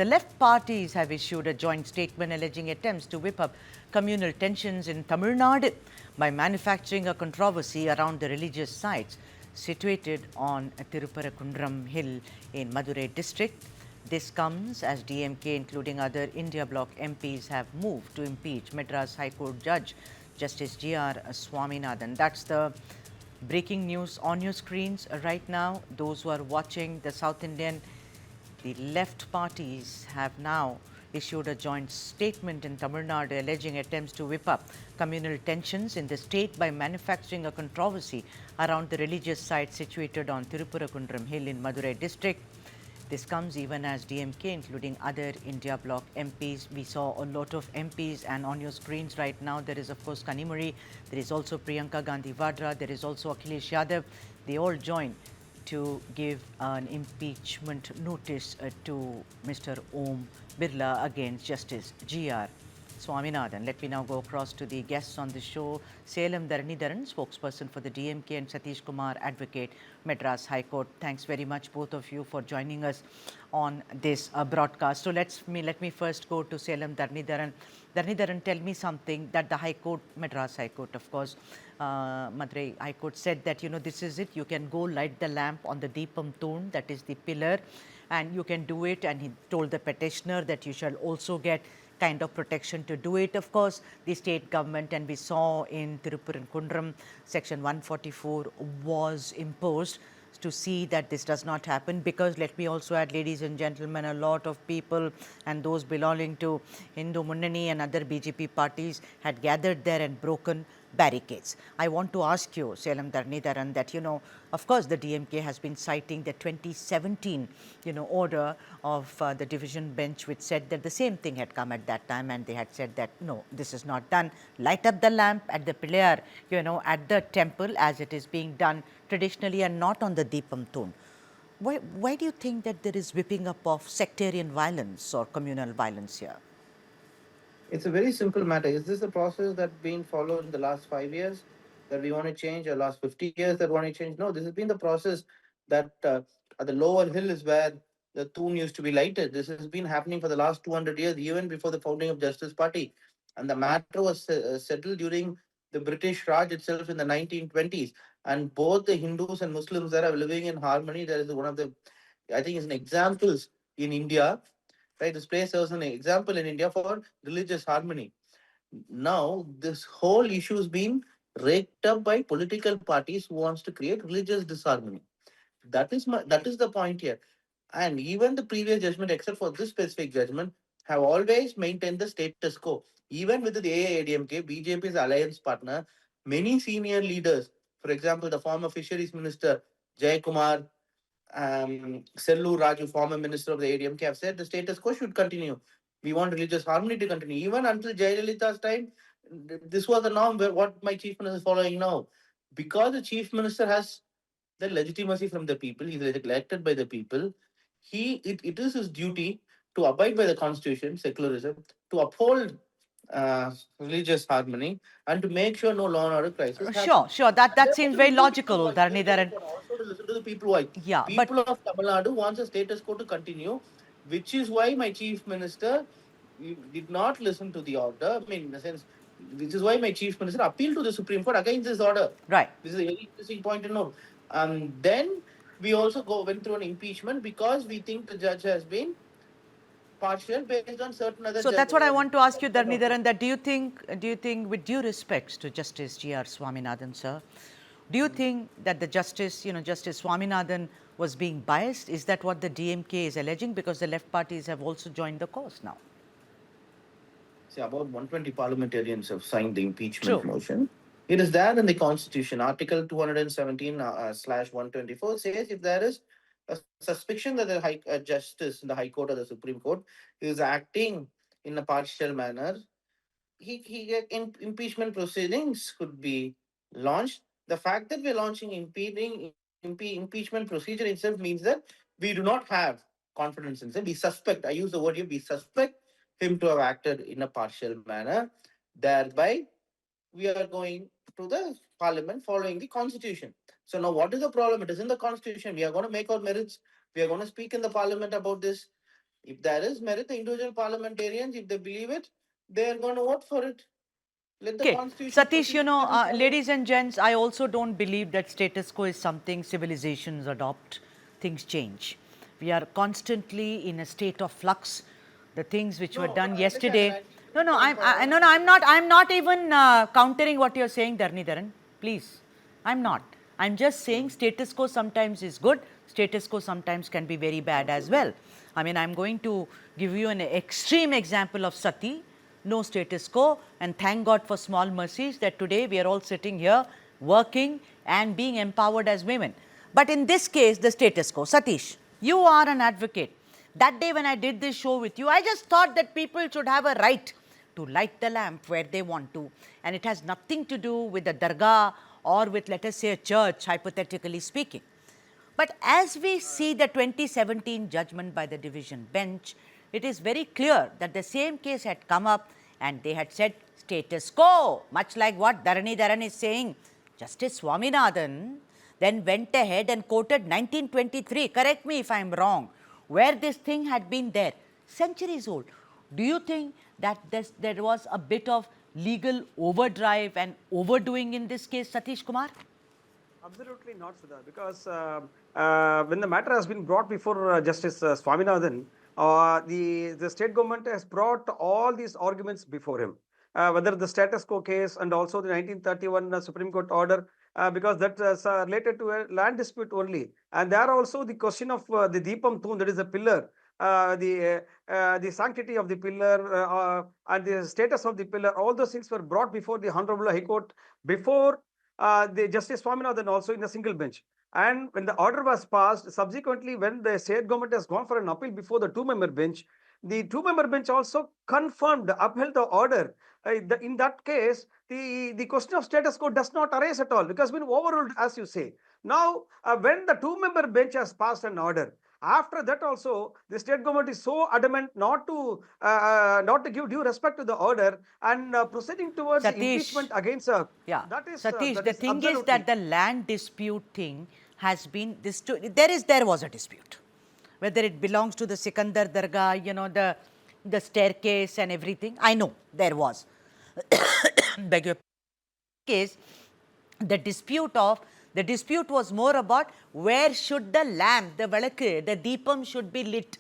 the left parties have issued a joint statement alleging attempts to whip up communal tensions in Tamil Nadu by manufacturing a controversy around the religious sites situated on Thiruparankundram hill in Madurai district. This comes as DMK, including other India bloc MPs, have moved to impeach Madras High Court Judge Justice G R Swaminathan. That's the breaking news on your screens right now. Those who are watching the South Indian, the left parties have now issued a joint statement in Tamil Nadu alleging attempts to whip up communal tensions in the state by manufacturing a controversy around the religious site situated on Thiruparankundram hill in Madurai district. This comes even as DMK, including other India bloc MPs. We saw a lot of MPs, and on your screens right now, there is, of course, Kanimuri, there is also Priyanka Gandhi Vadra, there is also Akhilesh Yadav. They all join to give an impeachment notice to Mr. Om Birla against Justice G R Swaminathan. Let me now go across to the guests on the show. Salem Dharanidharan, spokesperson for the DMK, and Satish Kumar, advocate, Madras High Court. Thanks very much, both of you, for joining us on this broadcast. So let me first go to Salem Dharanidharan. Dharanidharan, tell me something that the High Court, Madras High Court, of course, Madurai High Court said that, this is it. You can go light the lamp on the Deepam Thorn, that is the pillar, and you can do it. And he told the petitioner that you shall also get kind of protection to do it. Of course, the state government, and we saw in Thiruparankundram, Section 144 was imposed to see that this does not happen, because let me also add, ladies and gentlemen, a lot of people and those belonging to Hindu Munnani and other BJP parties had gathered there and broken barricades. I want to ask you, Salem Dharanidharan, that, of course, the DMK has been citing the 2017, order of the division bench, which said that the same thing had come at that time, and they had said that, no, this is not done. Light up the lamp at the pillar, at the temple, as it is being done traditionally, and not on the Deepam Thorn. Why do you think that there is whipping up of sectarian violence or communal violence here? It's a very simple matter. Is this the process that's been followed in the last 5 years that we want to change, or last 50 years that want to change? No, this has been the process that at the lower hill is where the tune used to be lighted. This has been happening for the last 200 years, even before the founding of Justice Party. And the matter was settled during the British Raj itself in the 1920s. And both the Hindus and Muslims there are living in harmony. There is one of the, I think, is an examples in India. Right, this place serves an example in India for religious harmony. Now, this whole issue has been raked up by political parties who wants to create religious disharmony. That is the point here. And even the previous judgment, except for this specific judgment, have always maintained the status quo. Even with the AIADMK, BJP's alliance partner, many senior leaders, for example, the former fisheries minister Jay Kumar, Sellu Raju, former minister of the ADMK, have said the status quo should continue. We want religious harmony to continue. Even until Jayalalitha's time, this was the norm where what my chief minister is following now. Because the chief minister has the legitimacy from the people, he is elected by the people, it is his duty to abide by the constitution, secularism, to uphold religious harmony, and to make sure no law and order crisis happens. Sure. That seems very logical, Dharanidharan. Also to listen to the people voice. Yeah, People of Tamil Nadu wants the status quo to continue, which is why my chief minister did not listen to the order. I mean, in the sense, this is why my chief minister appealed to the Supreme Court against this order. Right. This is a very interesting point to note. And then we also went through an impeachment because we think the judge has been partial based on certain other. So that's what I want to ask you, Dharanidharan, that do you think, with due respects to Justice G R Swaminathan, sir, do you think that the Justice Swaminathan was being biased? Is that what the DMK is alleging? Because the left parties have also joined the cause now. See, about 120 parliamentarians have signed the impeachment motion. It is there in the Constitution. Article 217/124 says if there is a suspicion that the Justice in the High Court or the Supreme Court is acting in a partial manner, impeachment proceedings could be launched. The fact that we're launching impeachment procedure itself means that we do not have confidence in him. We suspect, I use the word here, we suspect him to have acted in a partial manner. Thereby, we are going to the parliament following the constitution. So now what is the problem? It is in the constitution. We are going to make our merits. We are going to speak in the parliament about this. If there is merit, the individual parliamentarians, if they believe it, they are going to vote for it. Let the Okay, constitution Satish, you know, ladies and gents, I also don't believe that status quo is something civilizations adopt. Things change. We are constantly in a state of flux. The things which were done yesterday. No, no, I'm not even countering what you're saying, Dharnidharan. Please, I'm not. I'm just saying status quo sometimes is good. Status quo sometimes can be very bad as well. I mean, I'm going to give you an extreme example of Sati. No status quo, and thank God for small mercies that today we are all sitting here working and being empowered as women. But in this case, the status quo. Satish, you are an advocate. That day when I did this show with you, I just thought that people should have a right to light the lamp where they want to, and it has nothing to do with the dargah or with, let us say, a church, hypothetically speaking. But as we see the 2017 judgment by the division bench, it is very clear that the same case had come up and they had said status quo, much like what Dharnidharan is saying. Justice Swaminathan then went ahead and quoted 1923, correct me if I am wrong, where this thing had been there, centuries old. Do you think that there was a bit of legal overdrive and overdoing in this case, Satish Kumar? Absolutely not, Sudha, because when the matter has been brought before Justice Swaminathan, the state government has brought all these arguments before him, whether the status quo case and also the 1931 Supreme Court order, because that is related to a land dispute only. And there also the question of the Deepam Thun, that is a pillar, the sanctity of the pillar and the status of the pillar, all those things were brought before the Honorable High Court before the Justice Swaminathan also in a single bench. And when the order was passed, subsequently when the state government has gone for an appeal before the two-member bench, the two-member bench also confirmed, upheld the order. In that case, the question of status quo does not arise at all because been overruled, as you say. Now, when the two-member bench has passed an order, after that also, the state government is so adamant not to give due respect to the order and proceeding towards Satish, impeachment against yeah. that is Satish, that the is thing is absolutely. that the land dispute thing has been this. There was a dispute, whether it belongs to the Sikandar Dargah, you know, the staircase and everything. I know there was. Beg your case, the dispute was more about where should the lamp, the valakku, the deepam should be lit,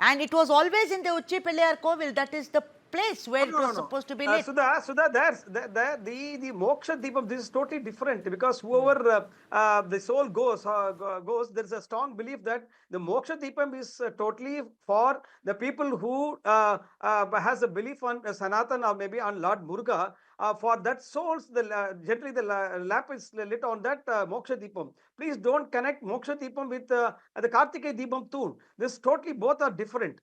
and it was always in the Uchi Pillayar Kovil. That is the place where it was supposed to be lit. Sudha, the moksha deepam, this is totally different because whoever the soul goes, there is a strong belief that the moksha deepam is totally for the people who has a belief on Sanatan or maybe on Lord Muruga. For that souls, generally the lamp is lit on that moksha deepam. Please don't connect moksha deepam with the Kartikeya deepam too. This totally both are different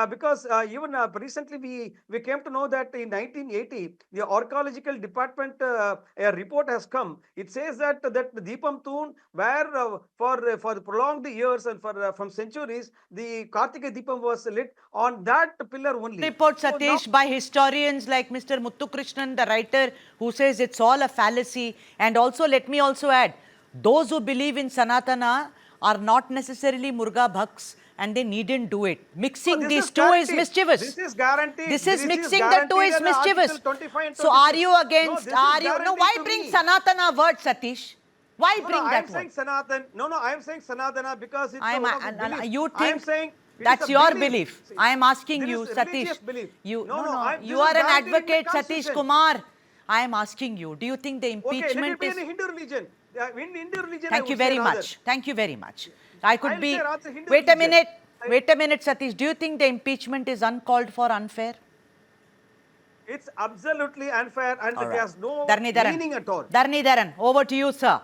because even recently we came to know that in 1980 the archaeological department a report has come. It says that the deepam tune where for prolonged years and for from centuries the Kartikeya deepam was lit on that pillar only. Report, Satish, by historians like Mr. Muthukrishnan, the writer, who says it's all a fallacy. And also, let me also add, those who believe in Sanatana are not necessarily Muruga Bhaks and they needn't do it. Mixing these two is mischievous. This is guaranteed. This is mixing the two is mischievous. So are you against, no, why bring Sanatana word, Satish? Why bring that word? I am saying Sanatana because it's you think that's your belief. I am asking you, Satish. You are an advocate, Satish Kumar. I am asking you, do you think the impeachment is... in Hindu religion. In Hindu religion, Thank you very much. Thank you very much. I could be... Wait a minute, Satish. Do you think the impeachment is uncalled for, unfair? It's absolutely unfair and it has no meaning at all. Dharnidharan, over to you, sir.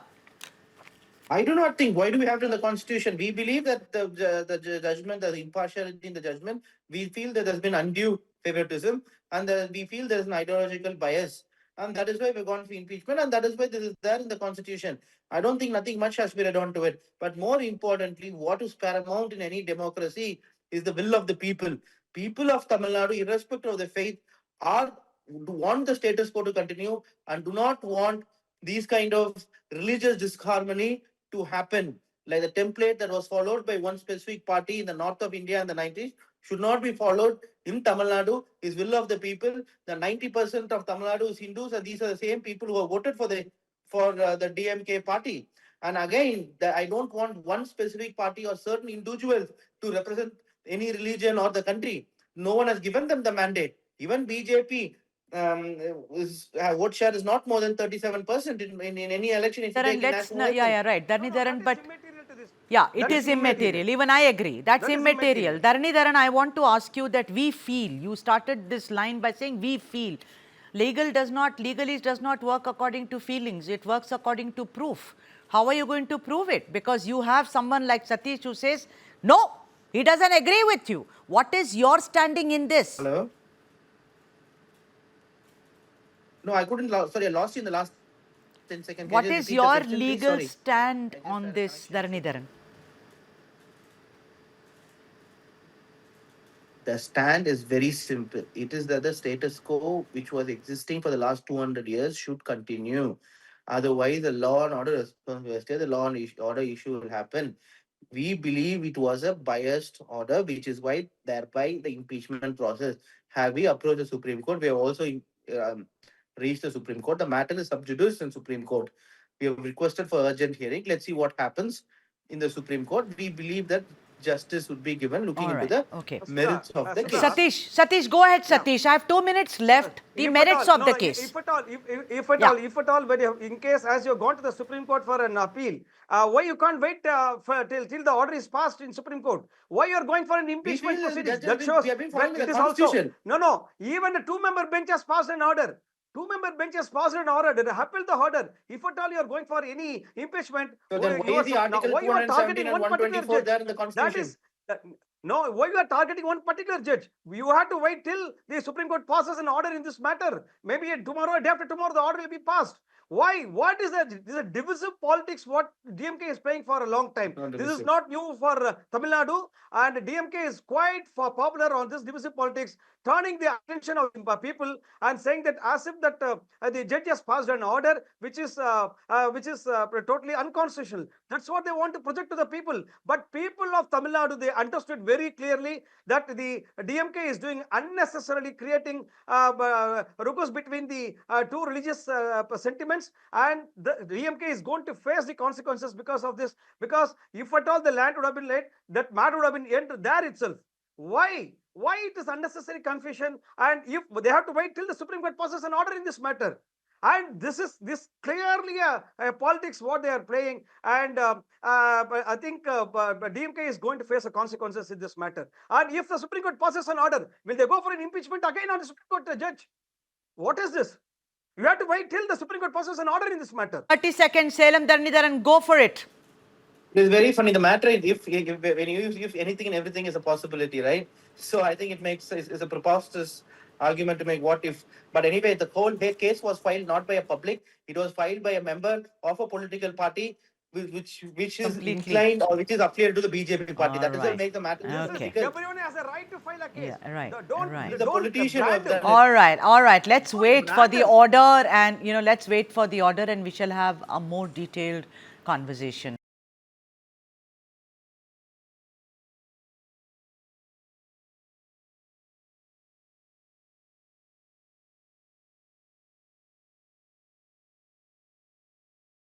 I do not think. Why do we have it in the Constitution? We believe that the judgment, the impartiality in the judgment, we feel that there's been undue favoritism and we feel there's an ideological bias. And that is why we've gone for impeachment and that is why this is there in the Constitution. I don't think nothing much has been added to it. But more importantly, what is paramount in any democracy is the will of the people. People of Tamil Nadu, irrespective of their faith, want the status quo to continue and do not want these kind of religious disharmony to happen, like the template that was followed by one specific party in the north of India in the 90s should not be followed in Tamil Nadu. Is will of the people. The 90% of Tamil Nadu is Hindus, and these are the same people who have voted for the DMK party. And again, I don't want one specific party or certain individuals to represent any religion or the country. No one has given them the mandate. Even BJP vote share is not more than 37% in any election. If you take in national election. Yeah, right. Dharanidharan, but immaterial to this. yeah, it is immaterial. Even I agree. That's immaterial. Dharanidharan, I want to ask you that we feel. You started this line by saying we feel. Legalese does not work according to feelings. It works according to proof. How are you going to prove it? Because you have someone like Satish who says, no, he doesn't agree with you. What is your standing in this? Hello? No, I couldn't. Sorry, I lost you in the last 10 seconds. What is your legal stand on this, Dharanidharan? The stand is very simple. It is that the status quo, which was existing for the last 200 years, should continue. Otherwise, the law and order the law and order issue will happen. We believe it was a biased order, which is why thereby the impeachment process. Have we approached the Supreme Court? We have also reached the Supreme Court. The matter is sub judice in Supreme Court. We have requested for urgent hearing. Let's see what happens in the Supreme Court. We believe that justice would be given looking into the merits of the case. Satish, go ahead, Satish. I have 2 minutes left. The merits of the case. If at all, in case as you have gone to the Supreme Court for an appeal, why you can't wait till the order is passed in Supreme Court? Why you are going for an impeachment proceedings? That shows when it is also no. Even the two-member bench has passed an order. Two-member bench has passed an order. They appeal the order. If at all you are going for any impeachment, so then why is the Article 217 and 124 there in the Constitution? No, why you are targeting one particular judge? You have to wait till the Supreme Court passes an order in this matter. Maybe tomorrow or day after tomorrow the order will be passed. Why? What is that? This is a divisive politics what DMK is playing for a long time. This is not new for Tamil Nadu, and DMK is quite popular on this divisive politics, turning the attention of people and saying that as if that the judge has passed an order which is totally unconstitutional. That's what they want to project to the people. But people of Tamil Nadu, they understood very clearly that the DMK is doing unnecessarily creating ruckus between the two religious sentiments, and the DMK is going to face the consequences because of this. Because if at all the land would have been laid, that matter would have been ended there itself. Why? Why it is unnecessary confusion? And if they have to wait till the Supreme Court passes an order in this matter. And this clearly a politics what they are playing, and I think DMK is going to face the consequences in this matter. And if the Supreme Court passes an order, will they go for an impeachment again on the Supreme Court judge? What is this? You have to wait till the Supreme Court passes an order in this matter. 30 seconds, Salem Dharanidharan, go for it. It is very funny. The matter is if anything and everything is a possibility, right? So I think it's a preposterous argument to make what if. But anyway, the whole case was filed not by a public. It was filed by a member of a political party which is inclined or which is affiliated to the BJP party. That doesn't make the matter. Okay. Everyone has a right to file a case. Yeah, right. Don't the politician of that. All right. Let's wait for the order, and let's wait for the order, and we shall have a more detailed conversation.